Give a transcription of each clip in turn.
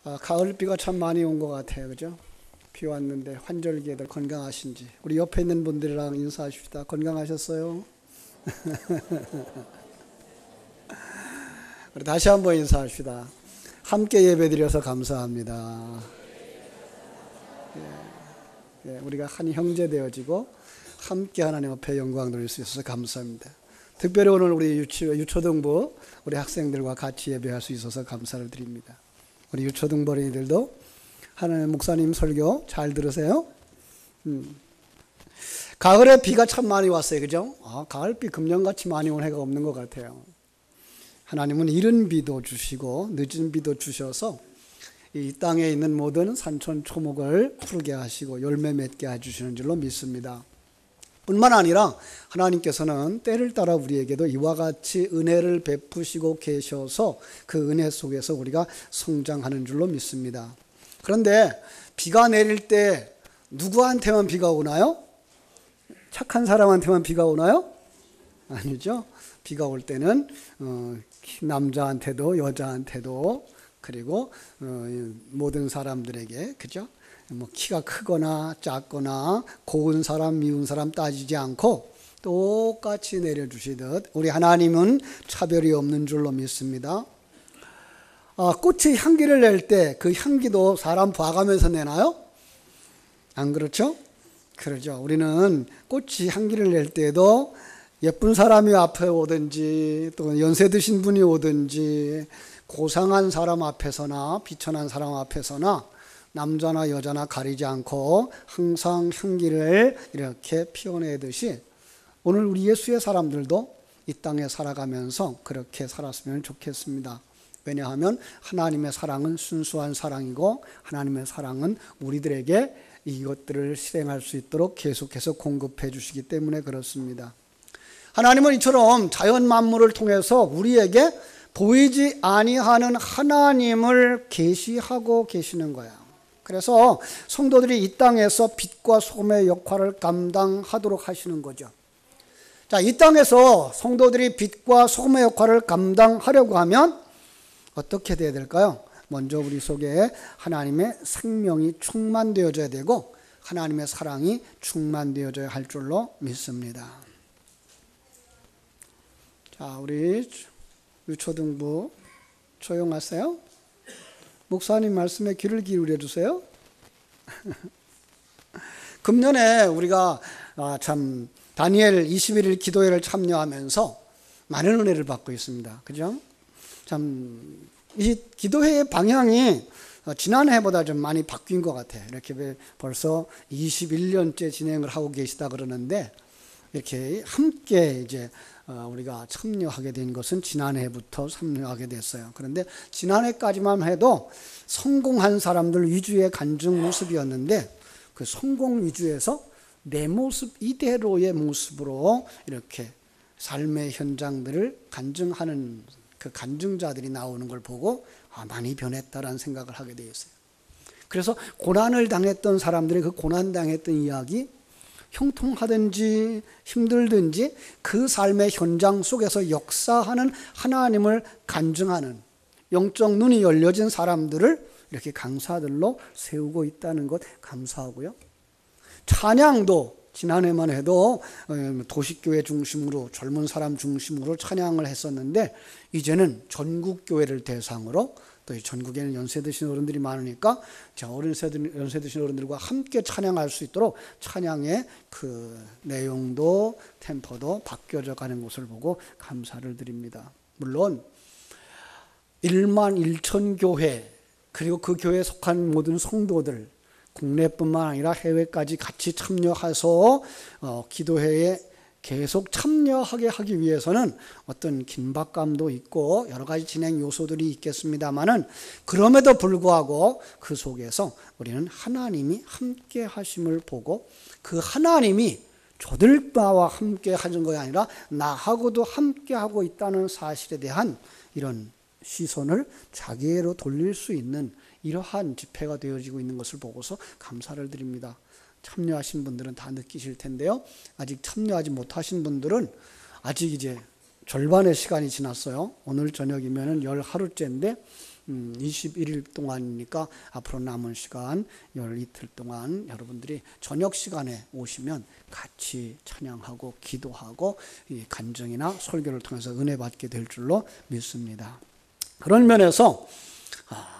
가을비가 참 많이 온 것 같아요. 그죠? 비 왔는데 환절기에들 건강하신지. 우리 옆에 있는 분들이랑 인사하십시다. 건강하셨어요? 우리 다시 한번 인사합시다. 함께 예배드려서 감사합니다. 우리가 한 형제 되어지고 함께 하나님 앞에 영광 돌릴 수 있어서 감사합니다. 특별히 오늘 우리 유초등부 우리 학생들과 같이 예배할 수 있어서 감사를 드립니다. 우리 유초등부 어린이들도 하나님 목사님 설교 잘 들으세요. 가을에 비가 참 많이 왔어요. 그죠? 가을비 금년같이 많이 온 해가 없는 것 같아요. 하나님은 이른 비도 주시고 늦은 비도 주셔서 이 땅에 있는 모든 산천 초목을 푸르게 하시고 열매 맺게 해주시는 줄로 믿습니다. 뿐만 아니라 하나님께서는 때를 따라 우리에게도 이와 같이 은혜를 베푸시고 계셔서 그 은혜 속에서 우리가 성장하는 줄로 믿습니다. 그런데 비가 내릴 때 누구한테만 비가 오나요? 착한 사람한테만 비가 오나요? 아니죠. 비가 올 때는 남자한테도 여자한테도 그리고 모든 사람들에게, 그죠? 뭐 키가 크거나 작거나 고운 사람 미운 사람 따지지 않고 똑같이 내려주시듯 우리 하나님은 차별이 없는 줄로 믿습니다. 꽃이 향기를 낼 때 그 향기도 사람 봐가면서 내나요? 안 그렇죠? 그러죠. 우리는 꽃이 향기를 낼 때도 예쁜 사람이 앞에 오든지 또 연세 드신 분이 오든지 고상한 사람 앞에서나 비천한 사람 앞에서나 남자나 여자나 가리지 않고 항상 향기를 이렇게 피워내듯이 오늘 우리 예수의 사람들도 이 땅에 살아가면서 그렇게 살았으면 좋겠습니다. 왜냐하면 하나님의 사랑은 순수한 사랑이고 하나님의 사랑은 우리들에게 이것들을 실행할 수 있도록 계속해서 공급해 주시기 때문에 그렇습니다. 하나님은 이처럼 자연 만물을 통해서 우리에게 보이지 아니하는 하나님을 계시하고 계시는 거야. 그래서 성도들이 이 땅에서 빛과 소금의 역할을 감당하도록 하시는 거죠. 자, 이 땅에서 성도들이 빛과 소금의 역할을 감당하려고 하면 어떻게 돼야 될까요? 먼저 우리 속에 하나님의 생명이 충만되어져야 되고 하나님의 사랑이 충만되어져야 할 줄로 믿습니다. 자, 우리 유초등부 조용하세요. 목사님 말씀에 귀를 기울여 주세요. 금년에 우리가 참 다니엘 21일 기도회를 참여하면서 많은 은혜를 받고 있습니다. 그죠? 참 이 기도회의 방향이 지난해보다 좀 많이 바뀐 것 같아요. 이렇게 벌써 21년째 진행을 하고 계시다 그러는데 이렇게 함께 이제 우리가 참여하게 된 것은 지난해부터 참여하게 됐어요. 그런데 지난해까지만 해도 성공한 사람들 위주의 간증 모습이었는데 그 성공 위주에서 내 모습 이대로의 모습으로 이렇게 삶의 현장들을 간증하는 그 간증자들이 나오는 걸 보고 많이 변했다라는 생각을 하게 되었어요. 그래서 고난을 당했던 사람들이 그 고난당했던 이야기 형통하든지 힘들든지 그 삶의 현장 속에서 역사하는 하나님을 간증하는 영적 눈이 열려진 사람들을 이렇게 강사들로 세우고 있다는 것 감사하고요. 찬양도 지난해만 해도 도시교회 중심으로 젊은 사람 중심으로 찬양을 했었는데 이제는 전국교회를 대상으로 또 전국에는 연세 드신 어른들이 많으니까 연세 드신 어른들과 함께 찬양할 수 있도록 찬양의 그 내용도 템포도 바뀌어져 가는 것을 보고 감사를 드립니다. 물론 1만 1천 교회 그리고 그 교회에 속한 모든 성도들 국내뿐만 아니라 해외까지 같이 참여해서 기도회에 계속 참여하게 하기 위해서는 어떤 긴박감도 있고 여러 가지 진행 요소들이 있겠습니다만은 그럼에도 불구하고 그 속에서 우리는 하나님이 함께 하심을 보고 그 하나님이 저들과와 함께 하는 것이 아니라 나하고도 함께 하고 있다는 사실에 대한 이런 시선을 자기애로 돌릴 수 있는 이러한 집회가 되어지고 있는 것을 보고서 감사를 드립니다. 참여하신 분들은 다 느끼실 텐데요. 아직 참여하지 못하신 분들은 아직 이제 절반의 시간이 지났어요. 오늘 저녁이면 10하루째인데 21일 동안이니까 앞으로 남은 시간 열 이틀 동안 여러분들이 저녁 시간에 오시면 같이 찬양하고 기도하고 이 간증이나 설교를 통해서 은혜 받게 될 줄로 믿습니다. 그런 면에서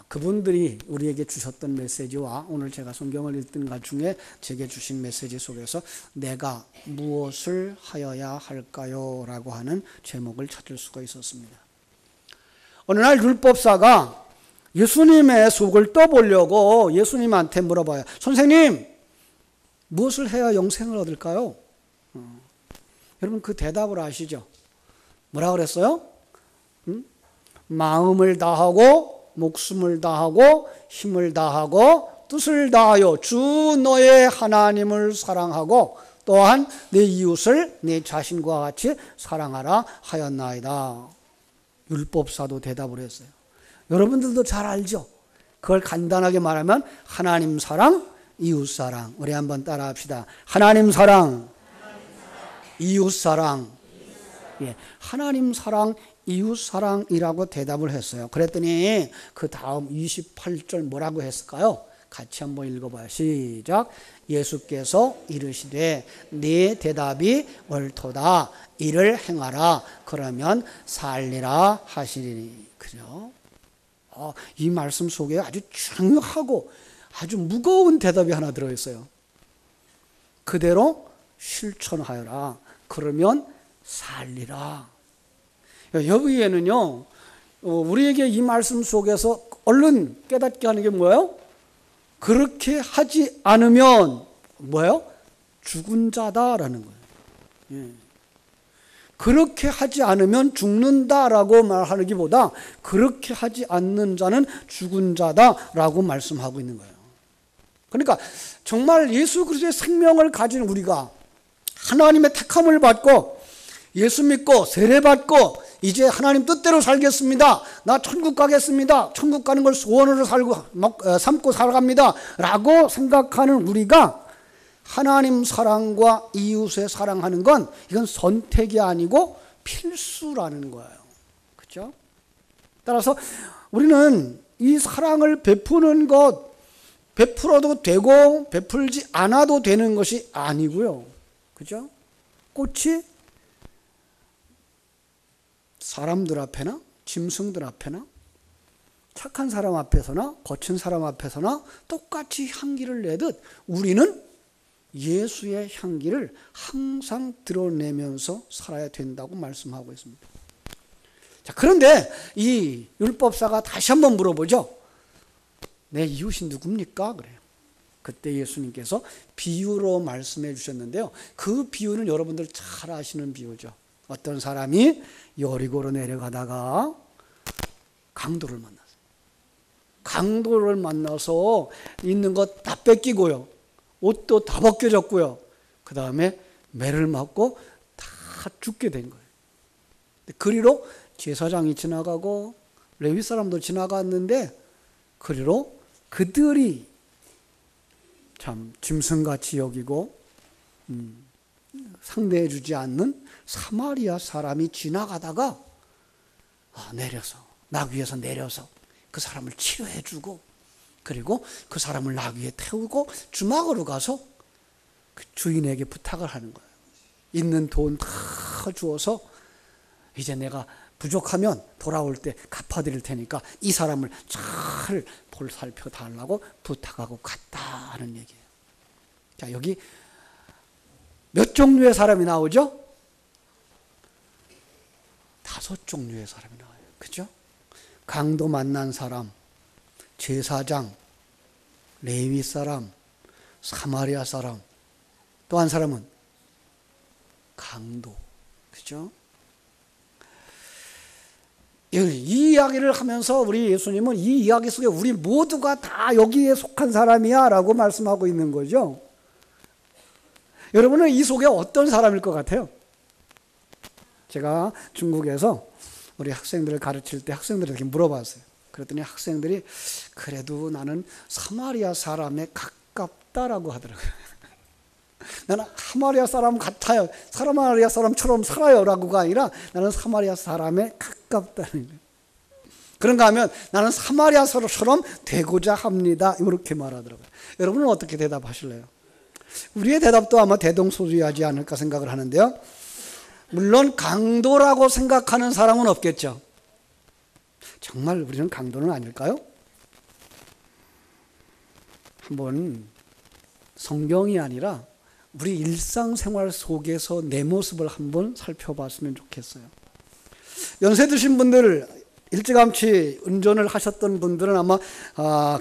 그분들이 우리에게 주셨던 메시지와 오늘 제가 성경을 읽던 것 중에 제게 주신 메시지 속에서 내가 무엇을 하여야 할까요? 라고 하는 제목을 찾을 수가 있었습니다. 어느 날 율법사가 예수님의 속을 떠보려고 예수님한테 물어봐요. 선생님, 무엇을 해야 영생을 얻을까요? 여러분 그 대답을 아시죠? 뭐라 그랬어요? 마음을 다하고 목숨을 다하고 힘을 다하고 뜻을 다하여 주 너의 하나님을 사랑하고 또한 내 이웃을 내 자신과 같이 사랑하라 하였나이다. 율법사도 대답을 했어요. 여러분들도 잘 알죠? 그걸 간단하게 말하면 하나님 사랑, 이웃 사랑. 우리 한번 따라 합시다. 하나님 사랑, 이웃 사랑. 예, 하나님 사랑, 이웃 사랑이라고 대답을 했어요. 그랬더니 그 다음 28절 뭐라고 했을까요? 같이 한번 읽어봐요. 시작. 예수께서 이르시되 네 대답이 옳도다. 이를 행하라. 그러면 살리라 하시리니. 그죠? 이 말씀 속에 아주 중요하고 아주 무거운 대답이 하나 들어있어요. 그대로 실천하여라. 그러면 살리라. 여기에는요, 우리에게 이 말씀 속에서 얼른 깨닫게 하는 게 뭐예요? 그렇게 하지 않으면 뭐예요? 죽은 자다라는 거예요. 예. 그렇게 하지 않으면 죽는다라고 말하기보다 그렇게 하지 않는 자는 죽은 자다라고 말씀하고 있는 거예요. 그러니까 정말 예수 그리스도의 생명을 가진 우리가 하나님의 택함을 받고 예수 믿고 세례받고 이제 하나님 뜻대로 살겠습니다. 나 천국 가겠습니다. 천국 가는 걸 소원으로 삼고 살아갑니다. 라고 생각하는 우리가 하나님 사랑과 이웃의 사랑하는 건 이건 선택이 아니고 필수라는 거예요. 그렇죠? 따라서 우리는 이 사랑을 베푸는 것, 베풀어도 되고 베풀지 않아도 되는 것이 아니고요. 그렇죠? 꽃이 사람들 앞에나 짐승들 앞에나 착한 사람 앞에서나 거친 사람 앞에서나 똑같이 향기를 내듯 우리는 예수의 향기를 항상 드러내면서 살아야 된다고 말씀하고 있습니다. 자, 그런데 이 율법사가 다시 한번 물어보죠. 내 이웃이 누굽니까? 그래요. 그때 예수님께서 비유로 말씀해 주셨는데요. 그 비유는 여러분들 잘 아시는 비유죠. 어떤 사람이 여리고로 내려가다가 강도를 만났어요. 강도를 만나서 있는 것 다 뺏기고요. 옷도 다 벗겨졌고요. 그 다음에 매를 맞고 다 죽게 된 거예요. 그리로 제사장이 지나가고 레위 사람도 지나갔는데 그리로 그들이 참 짐승같이 여기고 상대해 주지 않는 사마리아 사람이 지나가다가 내려서 낙 위에서 내려서 그 사람을 치료해 주고 그리고 그 사람을 낙 위에 태우고 주막으로 가서 그 주인에게 부탁을 하는 거예요. 있는 돈 다 주어서 이제 내가 부족하면 돌아올 때 갚아드릴 테니까 이 사람을 잘 볼살펴 달라고 부탁하고 갔다는 얘기예요. 자, 여기 몇 종류의 사람이 나오죠? 5종류의 사람이 나와요. 그죠? 강도 만난 사람, 제사장, 레위 사람, 사마리아 사람, 또 한 사람은 강도. 그죠? 이 이야기를 하면서 우리 예수님은 이 이야기 속에 우리 모두가 다 여기에 속한 사람이야 라고 말씀하고 있는 거죠. 여러분은 이 속에 어떤 사람일 것 같아요? 제가 중국에서 우리 학생들을 가르칠 때 학생들에게 물어봤어요. 그랬더니 학생들이 그래도 나는 사마리아 사람에 가깝다라고 하더라고요. 나는 사마리아 사람 같아요. 사마리아 사람처럼 살아요 라고가 아니라 나는 사마리아 사람에 가깝다는 거예요. 그런가 하면 나는 사마리아 사람처럼 되고자 합니다. 이렇게 말하더라고요. 여러분은 어떻게 대답하실래요? 우리의 대답도 아마 대동소이하지 않을까 생각을 하는데요. 물론 강도라고 생각하는 사람은 없겠죠. 정말 우리는 강도는 아닐까요? 한번 성경이 아니라 우리 일상생활 속에서 내 모습을 한번 살펴봤으면 좋겠어요. 연세 드신 분들, 일찌감치 운전을 하셨던 분들은 아마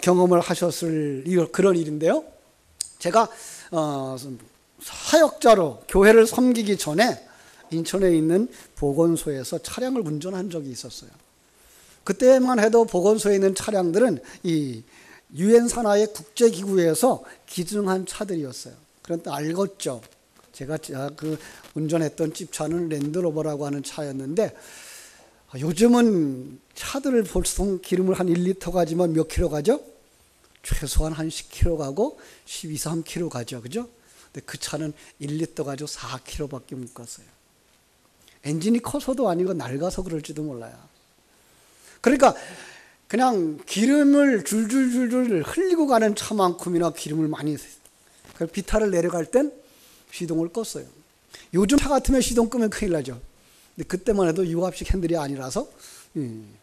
경험을 하셨을 그런 일인데요. 제가 사역자로 교회를 섬기기 전에 인천에 있는 보건소에서 차량을 운전한 적이 있었어요. 그때만 해도 보건소에 있는 차량들은 이 유엔 산하의 국제기구에서 기증한 차들이었어요. 그런데 알겠죠. 제가 그 운전했던 집차는 랜드로버라고 하는 차였는데, 요즘은 차들을 보통 기름을 한 1리터 가지만 몇 킬로 가죠? 최소한 한 10킬로 가고 12, 13킬로 가죠. 그죠? 근데 그 차는 1리터 가지고 4킬로밖에 못 갔어요. 엔진이 커서도 아니고 낡아서 그럴지도 몰라요. 그러니까 그냥 기름을 줄줄줄줄 흘리고 가는 차만큼이나 기름을 많이, 그래서 비탈을 내려갈 땐 시동을 껐어요. 요즘 차 같으면 시동 끄면 큰일 나죠. 근데 그때만 해도 유압식 핸들이 아니라서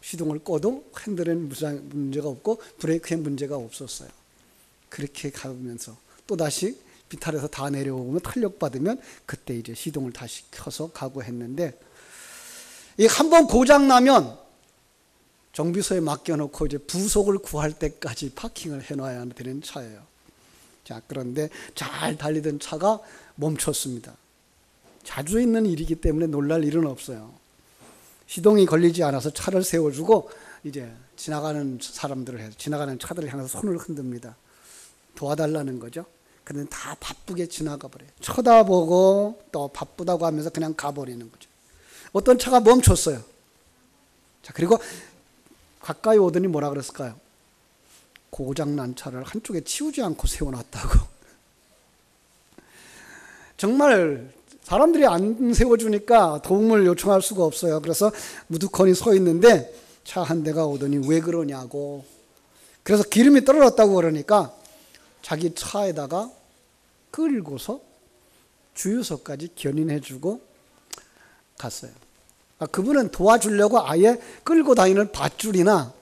시동을 꺼도 핸들엔 문제가 없고 브레이크에 문제가 없었어요. 그렇게 가면서 또다시 비탈에서 다 내려오면 탄력받으면 그때 이제 시동을 다시 켜서 가고 했는데, 이 한번 고장 나면 정비소에 맡겨놓고 이제 부속을 구할 때까지 파킹을 해놔야 되는 차예요. 자, 그런데 잘 달리던 차가 멈췄습니다. 자주 있는 일이기 때문에 놀랄 일은 없어요. 시동이 걸리지 않아서 차를 세워주고 이제 지나가는 차들을 향해서 손을 흔듭니다. 도와달라는 거죠. 그런데 다 바쁘게 지나가 버려요. 쳐다보고 또 바쁘다고 하면서 그냥 가버리는 거죠. 어떤 차가 멈췄어요. 자, 그리고 가까이 오더니 뭐라 그랬을까요? 고장난 차를 한쪽에 치우지 않고 세워놨다고. 정말 사람들이 안 세워주니까 도움을 요청할 수가 없어요. 그래서 무두커니 서 있는데 차 한 대가 오더니 왜 그러냐고. 그래서 기름이 떨어졌다고 그러니까 자기 차에다가 끌고서 주유소까지 견인해주고 갔어요. 그분은 도와주려고 아예 끌고 다니는 밧줄이나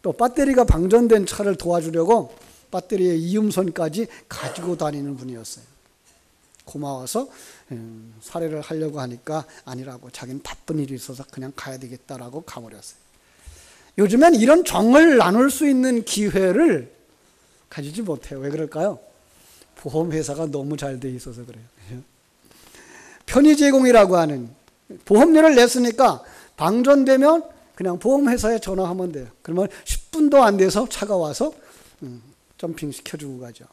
또 배터리가 방전된 차를 도와주려고 배터리의 이음선까지 가지고 다니는 분이었어요. 고마워서 사례를 하려고 하니까 아니라고, 자기는 바쁜 일이 있어서 그냥 가야 되겠다라고 가버렸어요. 요즘엔 이런 정을 나눌 수 있는 기회를 가지지 못해요. 왜 그럴까요? 보험회사가 너무 잘 돼 있어서 그래요. 편의 제공이라고 하는, 보험료를 냈으니까 방전되면 그냥 보험회사에 전화하면 돼요. 그러면 10분도 안 돼서 차가 와서 점핑 시켜주고 가죠.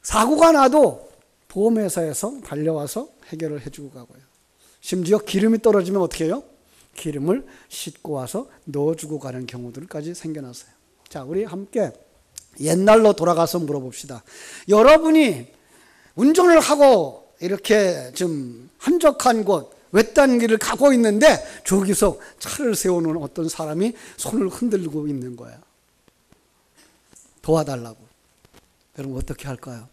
사고가 나도 보험회사에서 달려와서 해결을 해주고 가고요. 심지어 기름이 떨어지면 어떻게 해요? 기름을 싣고 와서 넣어주고 가는 경우들까지 생겨났어요. 자, 우리 함께 옛날로 돌아가서 물어봅시다. 여러분이 운전을 하고 이렇게 좀 한적한 곳, 외딴 길을 가고 있는데 저기서 차를 세우는 어떤 사람이 손을 흔들고 있는 거예요. 도와달라고. 여러분 어떻게 할까요?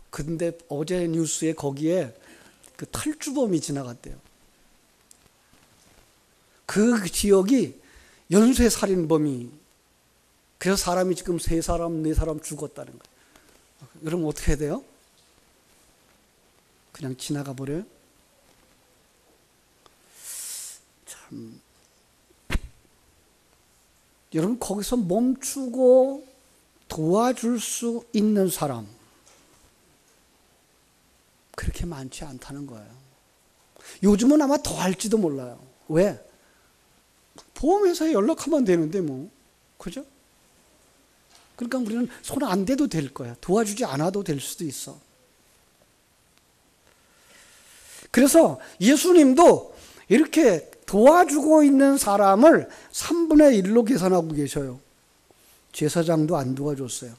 근데 어제 뉴스에 거기에 그 탈주범이 지나갔대요. 그 지역이 연쇄살인범이, 그래서 사람이 지금 3사람, 4사람 죽었다는 거예요. 여러분 어떻게 해야 돼요? 그냥 지나가 버려요? 참, 여러분 거기서 멈추고 도와줄 수 있는 사람 그렇게 많지 않다는 거예요. 요즘은 아마 더 할지도 몰라요. 왜? 보험회사에 연락하면 되는데 뭐, 그죠? 그러니까 우리는 손 안 대도 될 거야. 도와주지 않아도 될 수도 있어. 그래서 예수님도 이렇게 도와주고 있는 사람을 3분의 1로 계산하고 계셔요. 제사장도 안 도와줬어요.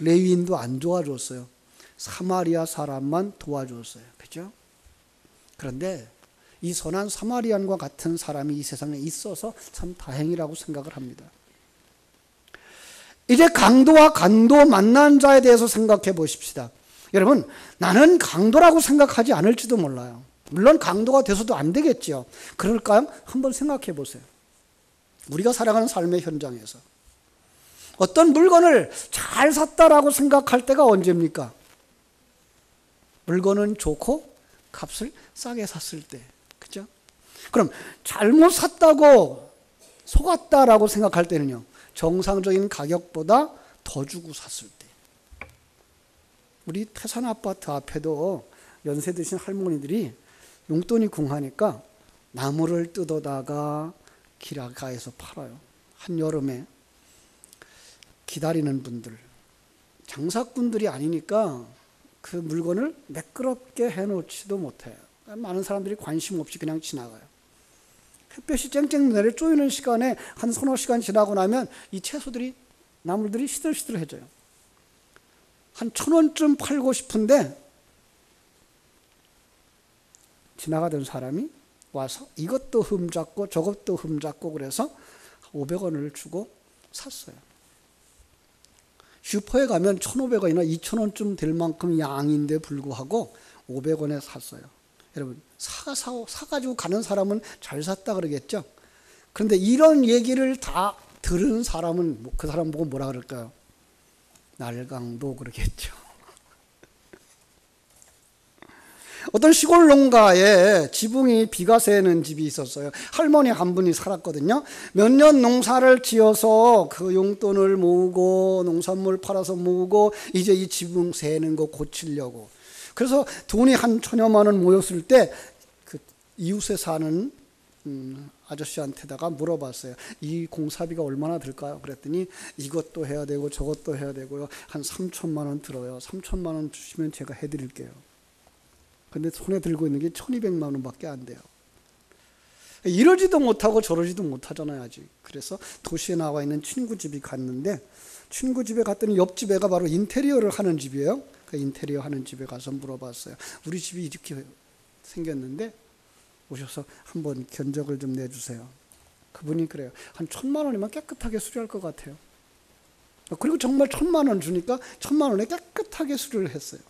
레위인도 안 도와줬어요. 사마리아 사람만 도와줬어요. 그죠? 그런데 이 선한 사마리안과 같은 사람이 이 세상에 있어서 참 다행이라고 생각을 합니다. 이제 강도와 간도 만난 자에 대해서 생각해 보십시다. 여러분, 나는 강도라고 생각하지 않을지도 몰라요. 물론 강도가 돼서도 안 되겠죠. 그럴까요? 한번 생각해 보세요. 우리가 살아가는 삶의 현장에서 어떤 물건을 잘 샀다라고 생각할 때가 언제입니까? 물건은 좋고 값을 싸게 샀을 때. 그죠? 그럼 잘못 샀다고 속았다라고 생각할 때는요, 정상적인 가격보다 더 주고 샀을 때. 우리 태산 아파트 앞에도 연세 드신 할머니들이 용돈이 궁하니까 나무를 뜯어다가 길가에서 팔아요. 한여름에 기다리는 분들, 장사꾼들이 아니니까 그 물건을 매끄럽게 해놓지도 못해요. 많은 사람들이 관심 없이 그냥 지나가요. 햇볕이 쨍쨍 내려 쪼이는 시간에 한 서너 시간 지나고 나면 이 채소들이, 나물들이 시들시들해져요. 한 1,000원쯤 팔고 싶은데 지나가던 사람이 와서 이것도 흠잡고 저것도 흠잡고 그래서 500원을 주고 샀어요. 슈퍼에 가면 1,500원이나 2,000원쯤 될 만큼 양인데 불구하고 500원에 샀어요. 여러분, 사가지고 가는 사람은 잘 샀다 그러겠죠? 그런데 이런 얘기를 다 들은 사람은 그 사람 보고 뭐라 그럴까요? 날강도 그러겠죠. 어떤 시골 농가에 지붕이 비가 새는 집이 있었어요. 할머니 한 분이 살았거든요. 몇 년 농사를 지어서 그 용돈을 모으고 농산물 팔아서 모으고 이제 이 지붕 새는 거 고치려고. 그래서 돈이 한 1,000여만 원 모였을 때 그 이웃에 사는 아저씨한테다가 물어봤어요. 이 공사비가 얼마나 들까요? 그랬더니 이것도 해야 되고 저것도 해야 되고요. 한 3,000만 원 들어요. 3,000만 원 주시면 제가 해드릴게요. 근데 손에 들고 있는 게 1,200만 원밖에 안 돼요. 이러지도 못하고 저러지도 못하잖아요, 아직. 그래서 도시에 나와 있는 친구 집이 갔는데, 친구 집에 갔더니 옆집 애가 바로 인테리어를 하는 집이에요. 그 인테리어 하는 집에 가서 물어봤어요. 우리 집이 이렇게 생겼는데 오셔서 한번 견적을 좀 내주세요. 그분이 그래요. 한 1,000만 원이면 깨끗하게 수리할 것 같아요. 그리고 정말 1,000만 원 주니까 1,000만 원에 깨끗하게 수리를 했어요.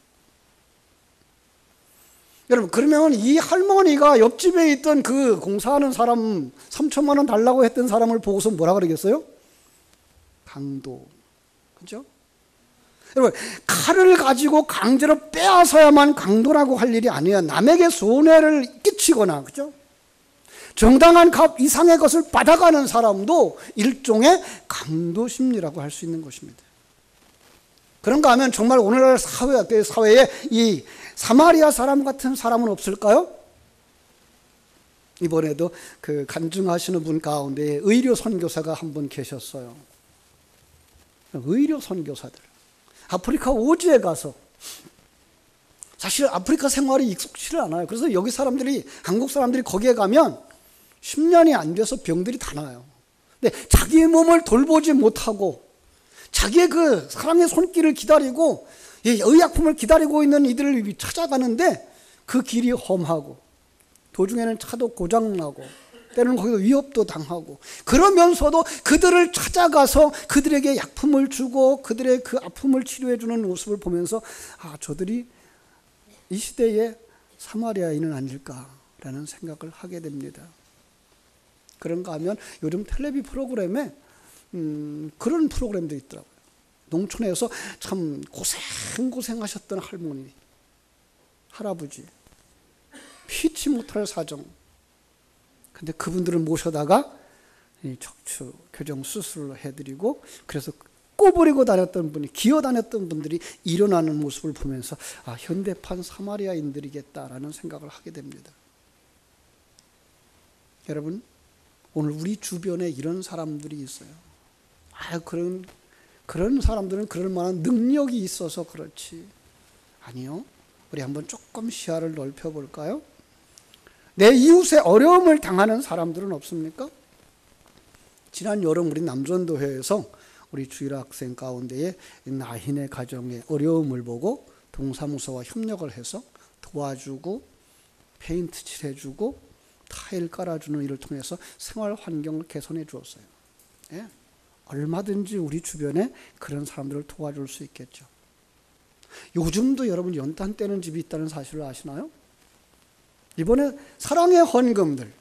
여러분, 그러면 이 할머니가 옆집에 있던 그 공사하는 사람, 3,000만 원 달라고 했던 사람을 보고서 뭐라 그러겠어요? 강도. 그죠? 여러분, 칼을 가지고 강제로 빼앗아야만 강도라고 할 일이 아니에요. 남에게 손해를 끼치거나, 그죠? 정당한 값 이상의 것을 받아가는 사람도 일종의 강도 심리라고 할 수 있는 것입니다. 그런가 하면 정말 오늘날 사회에 이 사마리아 사람 같은 사람은 없을까요? 이번에도 그 간증하시는 분 가운데 의료 선교사가 한 분 계셨어요. 의료 선교사들. 아프리카 오지에 가서, 사실 아프리카 생활이 익숙치를 않아요. 그래서 여기 사람들이, 한국 사람들이 거기에 가면 10년이 안 돼서 병들이 다 나요. 근데 자기의 몸을 돌보지 못하고 자기의 그 사랑의 손길을 기다리고 의약품을 기다리고 있는 이들을 찾아가는데 그 길이 험하고 도중에는 차도 고장나고 때로는 거기서 위협도 당하고, 그러면서도 그들을 찾아가서 그들에게 약품을 주고 그들의 그 아픔을 치료해 주는 모습을 보면서 아, 저들이 이 시대의 사마리아인은 아닐까라는 생각을 하게 됩니다. 그런가 하면 요즘 텔레비 프로그램에 그런 프로그램도 있더라고요. 농촌에서 참 고생하셨던 할머니, 할아버지, 피치 못할 사정. 근데 그분들을 모셔다가 척추 교정 수술을 해드리고, 그래서 꼬부리고 다녔던 분이, 기어 다녔던 분들이 일어나는 모습을 보면서 아, 현대판 사마리아인들이겠다라는 생각을 하게 됩니다. 여러분, 오늘 우리 주변에 이런 사람들이 있어요. 아, 그런 사람들은 그럴 만한 능력이 있어서 그렇지. 아니요. 우리 한번 조금 시야를 넓혀볼까요? 내 이웃의 어려움을 당하는 사람들은 없습니까? 지난 여름 우리 남전도회에서 우리 주일 학생 가운데에 나인의 가정의 어려움을 보고 동사무소와 협력을 해서 도와주고 페인트 칠해주고 타일 깔아주는 일을 통해서 생활 환경을 개선해 주었어요. 예? 얼마든지 우리 주변에 그런 사람들을 도와줄 수 있겠죠. 요즘도 여러분 연탄 떼는 집이 있다는 사실을 아시나요? 이번에 사랑의 헌금들,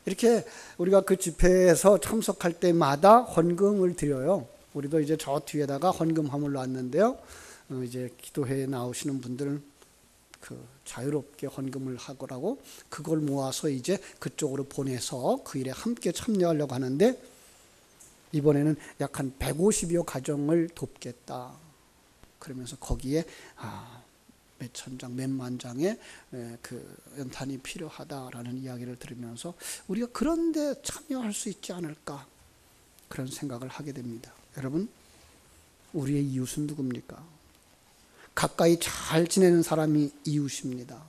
이렇게 우리가 그 집회에서 참석할 때마다 헌금을 드려요. 우리도 이제 저 뒤에다가 헌금함을 놨는데요. 이제 기도회에 나오시는 분들은 그 자유롭게 헌금을 하거라고 그걸 모아서 이제 그쪽으로 보내서 그 일에 함께 참여하려고 하는데, 이번에는 약 한 150여 가정을 돕겠다. 그러면서 거기에 몇천 장, 몇만 장의 그 연탄이 필요하다라는 이야기를 들으면서 우리가 그런 데 참여할 수 있지 않을까, 그런 생각을 하게 됩니다. 여러분, 우리의 이웃은 누굽니까? 가까이 잘 지내는 사람이 이웃입니다.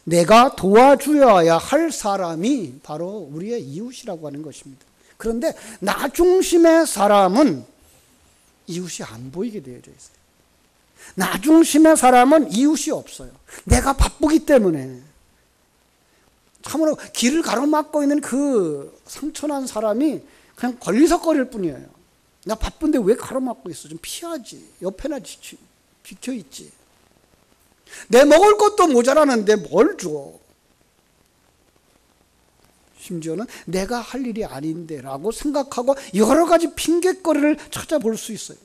내가 도와줘야 할 사람이 바로 우리의 이웃이라고 하는 것입니다. 그런데 나 중심의 사람은 이웃이 안 보이게 되어져 있어요. 나 중심의 사람은 이웃이 없어요. 내가 바쁘기 때문에. 참으로 길을 가로막고 있는 그 상처난 사람이 그냥 걸리석거릴 뿐이에요. 나 바쁜데 왜 가로막고 있어? 좀 피하지. 옆에나 비켜있지. 내 먹을 것도 모자라는데 뭘 줘? 심지어는 내가 할 일이 아닌데 라고 생각하고 여러 가지 핑곗거리를 찾아볼 수 있어요.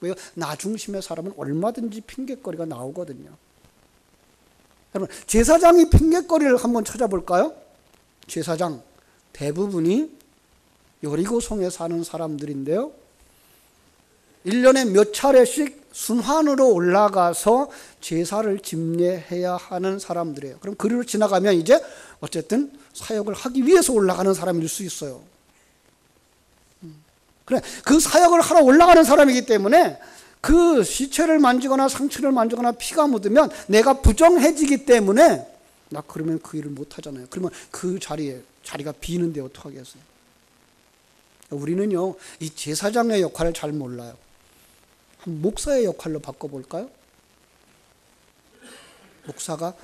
왜요? 나 중심의 사람은 얼마든지 핑곗거리가 나오거든요. 여러분, 제사장이 핑곗거리를 한번 찾아볼까요? 제사장 대부분이 여리고성에 사는 사람들인데요, 1년에 몇 차례씩 순환으로 올라가서 제사를 집례해야 하는 사람들이에요. 그럼 그리로 지나가면 이제 어쨌든 사역을 하기 위해서 올라가는 사람일 수 있어요. 그래, 그 사역을 하러 올라가는 사람이기 때문에 그 시체를 만지거나 상처를 만지거나 피가 묻으면 내가 부정해지기 때문에 나 그러면 그 일을 못 하잖아요. 그러면 그 자리가 비는데 어떡하겠어요? 우리는요, 이 제사장의 역할을 잘 몰라요. 한 목사의 역할로 바꿔볼까요? 목사가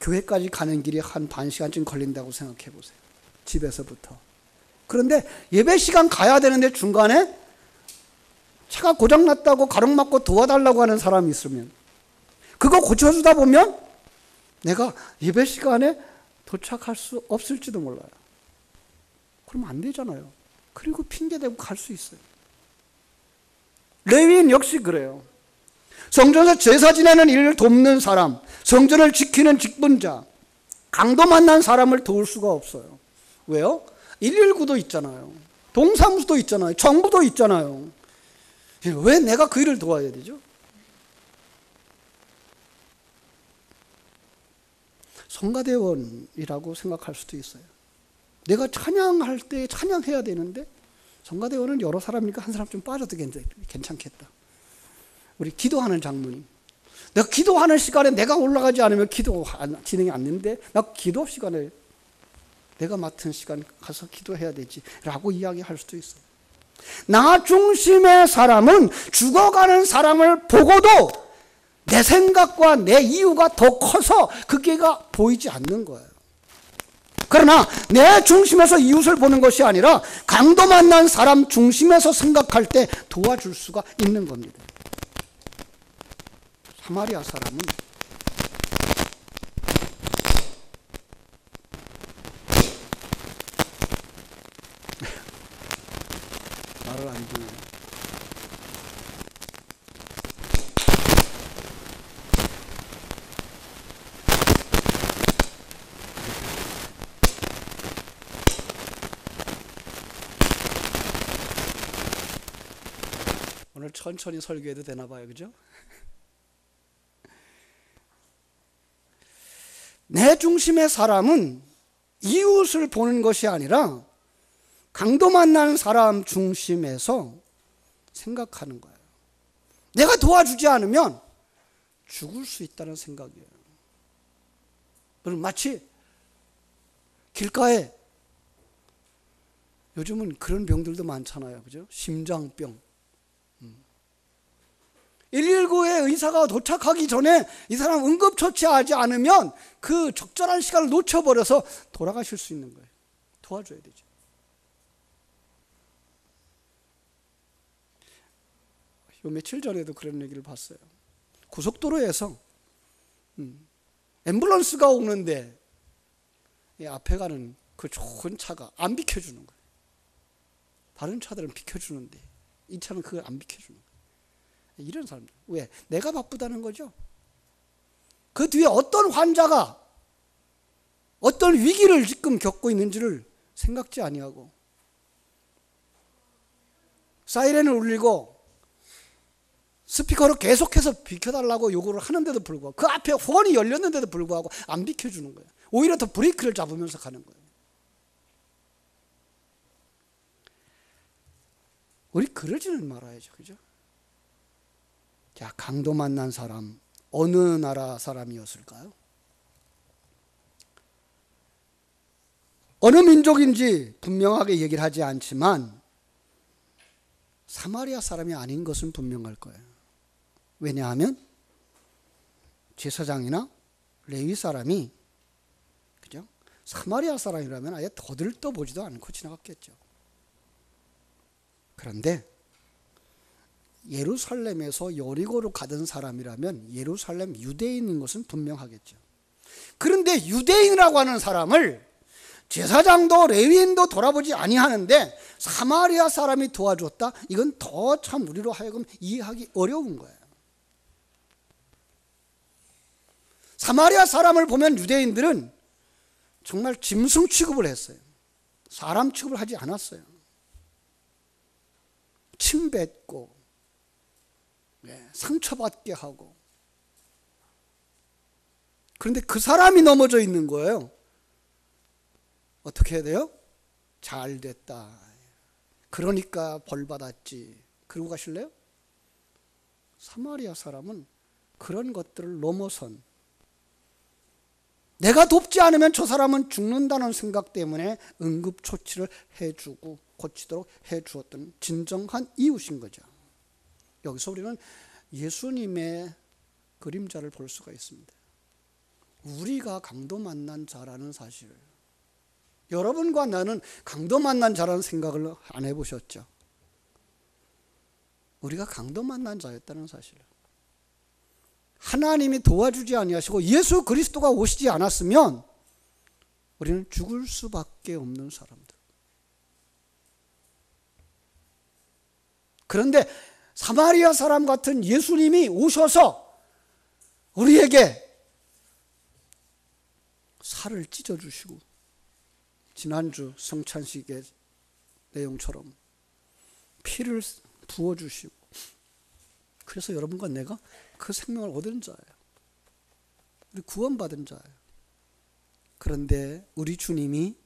교회까지 가는 길이 한 반 시간쯤 걸린다고 생각해 보세요. 집에서부터. 그런데 예배 시간 가야 되는데 중간에 차가 고장났다고 가로막고 도와달라고 하는 사람이 있으면 그거 고쳐주다 보면 내가 예배 시간에 도착할 수 없을지도 몰라요. 그러면 안 되잖아요. 그리고 핑계대고 갈 수 있어요. 레위인 역시 그래요. 성전에서 제사 지내는 일을 돕는 사람, 성전을 지키는 직분자, 강도 만난 사람을 도울 수가 없어요. 왜요? 119도 있잖아요. 동사무소도 있잖아요. 정부도 있잖아요. 왜 내가 그 일을 도와야 되죠? 성가대원이라고 생각할 수도 있어요. 내가 찬양할 때 찬양해야 되는데 성가대원은 여러 사람이니까 한 사람 좀 빠져도 괜찮겠다. 우리 기도하는 장로님, 내가 기도하는 시간에 내가 올라가지 않으면 기도 진행이 안 되는데 나 기도 시간에 내가 맡은 시간 가서 기도해야 되지 라고 이야기할 수도 있어요. 나 중심의 사람은 죽어가는 사람을 보고도 내 생각과 내 이유가 더 커서 그게가 보이지 않는 거예요. 그러나 내 중심에서 이웃을 보는 것이 아니라 강도 만난 사람 중심에서 생각할 때 도와줄 수가 있는 겁니다. 사마리아 사람은 말을 안 듣네. 오늘 천천히 설교해도 되나 봐요. 그죠? 내 중심의 사람은 이웃을 보는 것이 아니라 강도 만나는 사람 중심에서 생각하는 거예요. 내가 도와주지 않으면 죽을 수 있다는 생각이에요. 마치 길가에 요즘은 그런 병들도 많잖아요. 그죠? 심장병. 119의 의사가 도착하기 전에 이 사람 응급처치하지 않으면 그 적절한 시간을 놓쳐버려서 돌아가실 수 있는 거예요. 도와줘야 되죠. 요 며칠 전에도 그런 얘기를 봤어요. 고속도로에서 앰뷸런스가 오는데 이 앞에 가는 그 좋은 차가 안 비켜주는 거예요. 다른 차들은 비켜주는데 이 차는 그걸 안 비켜주는 거예요. 이런 사람들. 왜? 내가 바쁘다는 거죠. 그 뒤에 어떤 환자가 어떤 위기를 지금 겪고 있는지를 생각지 아니하고 사이렌을 울리고 스피커로 계속해서 비켜달라고 요구를 하는데도 불구하고 그 앞에 후원이 열렸는데도 불구하고 안 비켜주는 거예요. 오히려 더 브레이크를 잡으면서 가는 거예요. 우리 그러지는 말아야죠. 그죠? 자, 강도 만난 사람 어느 나라 사람이었을까요? 어느 민족인지 분명하게 얘기를 하지 않지만 사마리아 사람이 아닌 것은 분명할 거예요. 왜냐하면 제사장이나 레위 사람이 그죠? 사마리아 사람이라면 아예 더들떠보지도 않고 지나갔겠죠. 그런데 예루살렘에서 여리고로 가던 사람이라면 예루살렘 유대인인 것은 분명하겠죠. 그런데 유대인이라고 하는 사람을 제사장도 레위인도 돌아보지 아니하는데 사마리아 사람이 도와줬다? 이건 더 참 우리로 하여금 이해하기 어려운 거예요. 사마리아 사람을 보면 유대인들은 정말 짐승 취급을 했어요. 사람 취급을 하지 않았어요. 침뱉고 상처받게 하고. 그런데 그 사람이 넘어져 있는 거예요. 어떻게 해야 돼요? 잘 됐다. 그러니까 벌 받았지. 그러고 가실래요? 사마리아 사람은 그런 것들을 넘어선, 내가 돕지 않으면 저 사람은 죽는다는 생각 때문에 응급처치를 해주고 고치도록 해주었던 진정한 이웃인 거죠. 여기서 우리는 예수님의 그림자를 볼 수가 있습니다. 우리가 강도 만난 자라는 사실, 여러분과 나는 강도 만난 자라는 생각을 안 해보셨죠? 우리가 강도 만난 자였다는 사실. 하나님이 도와주지 아니하시고 예수 그리스도가 오시지 않았으면 우리는 죽을 수밖에 없는 사람들. 그런데 사마리아 사람 같은 예수님이 오셔서 우리에게 살을 찢어주시고, 지난주 성찬식의 내용처럼 피를 부어주시고, 그래서 여러분과 내가 그 생명을 얻은 자예요. 우리 구원받은 자예요. 그런데 우리 주님이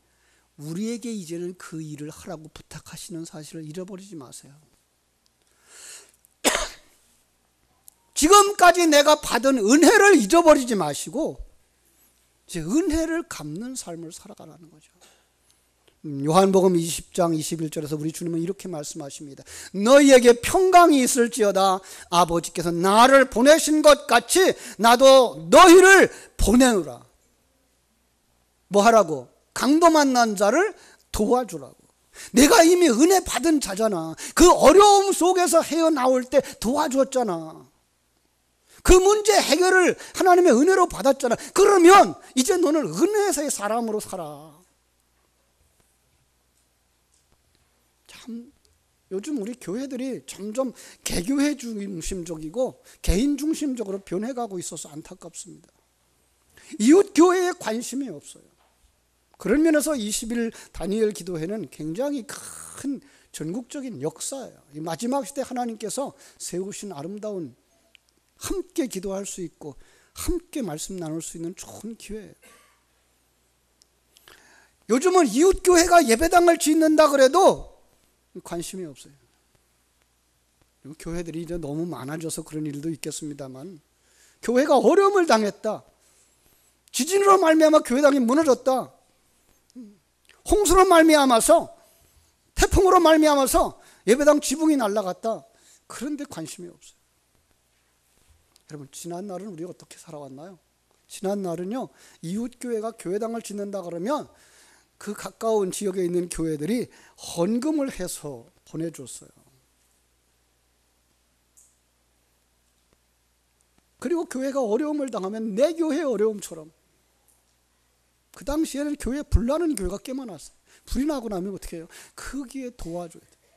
우리에게 이제는 그 일을 하라고 부탁하시는 사실을 잃어버리지 마세요. 지금까지 내가 받은 은혜를 잊어버리지 마시고 이제 은혜를 갚는 삶을 살아가라는 거죠. 요한복음 20장 21절에서 우리 주님은 이렇게 말씀하십니다. 너희에게 평강이 있을지어다. 아버지께서 나를 보내신 것 같이 나도 너희를 보내노라. 뭐 하라고? 강도 만난 자를 도와주라고. 내가 이미 은혜 받은 자잖아. 그 어려움 속에서 헤어나올 때 도와줬잖아. 그 문제 해결을 하나님의 은혜로 받았잖아. 그러면 이제 너는 은혜의 사람으로 살아. 참 요즘 우리 교회들이 점점 개교회 중심적이고 개인 중심적으로 변해가고 있어서 안타깝습니다. 이웃 교회에 관심이 없어요. 그런 면에서 20일 다니엘 기도회는 굉장히 큰 전국적인 역사예요. 이 마지막 시대 하나님께서 세우신 아름다운, 함께 기도할 수 있고 함께 말씀 나눌 수 있는 좋은 기회예요. 요즘은 이웃 교회가 예배당을 짓는다 그래도 관심이 없어요. 교회들이 이제 너무 많아져서 그런 일도 있겠습니다만, 교회가 어려움을 당했다, 지진으로 말미암아 교회당이 무너졌다, 홍수로 말미암아서, 태풍으로 말미암아서 예배당 지붕이 날아갔다, 그런데 관심이 없어요. 여러분, 지난 날은 우리가 어떻게 살아왔나요? 지난 날은요, 이웃교회가 교회당을 짓는다 그러면 그 가까운 지역에 있는 교회들이 헌금을 해서 보내줬어요. 그리고 교회가 어려움을 당하면 내 교회의 어려움처럼, 그 당시에는 교회에 불나는 교회가 꽤 많았어요. 불이 나고 나면 어떻게 해요? 거기에 도와줘야 돼요.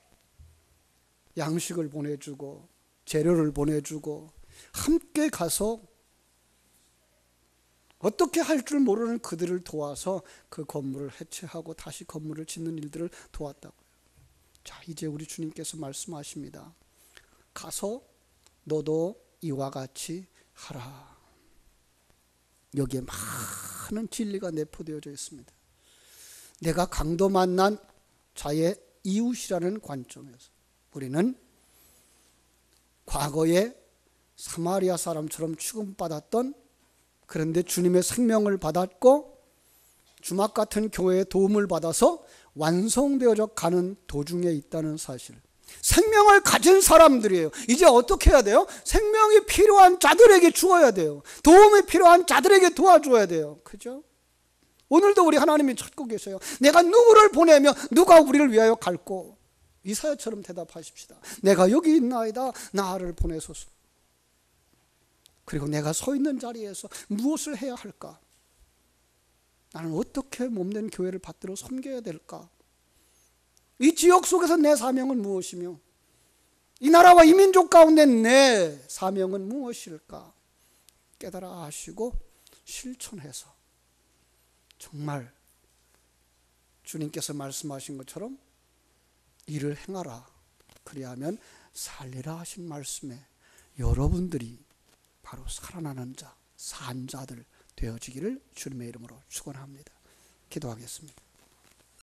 양식을 보내주고 재료를 보내주고 함께 가서 어떻게 할 줄 모르는 그들을 도와서 그 건물을 해체하고 다시 건물을 짓는 일들을 도왔다고요. 자, 이제 우리 주님께서 말씀하십니다. 가서 너도 이와 같이 하라. 여기에 많은 진리가 내포되어져 있습니다. 내가 강도 만난 자의 이웃이라는 관점에서 우리는 과거에 사마리아 사람처럼 취급받았던, 그런데 주님의 생명을 받았고 주막 같은 교회의 도움을 받아서 완성되어져 가는 도중에 있다는 사실, 생명을 가진 사람들이에요. 이제 어떻게 해야 돼요? 생명이 필요한 자들에게 주어야 돼요. 도움이 필요한 자들에게 도와줘야 돼요. 그죠? 오늘도 우리 하나님이 찾고 계세요. 내가 누구를 보내며 누가 우리를 위하여 갈고? 이사야처럼 대답하십시다. 내가 여기 있나이다. 나를 보내소서. 그리고 내가 서 있는 자리에서 무엇을 해야 할까? 나는 어떻게 몸된 교회를 받들어 섬겨야 될까? 이 지역 속에서 내 사명은 무엇이며 이 나라와 이 민족 가운데 내 사명은 무엇일까? 깨달아 아시고 실천해서 정말 주님께서 말씀하신 것처럼 일을 행하라. 그리하면 살리라 하신 말씀에 여러분들이 바로 살아나는 자, 산 자들 되어지기를 주님의 이름으로 축원합니다. 기도하겠습니다.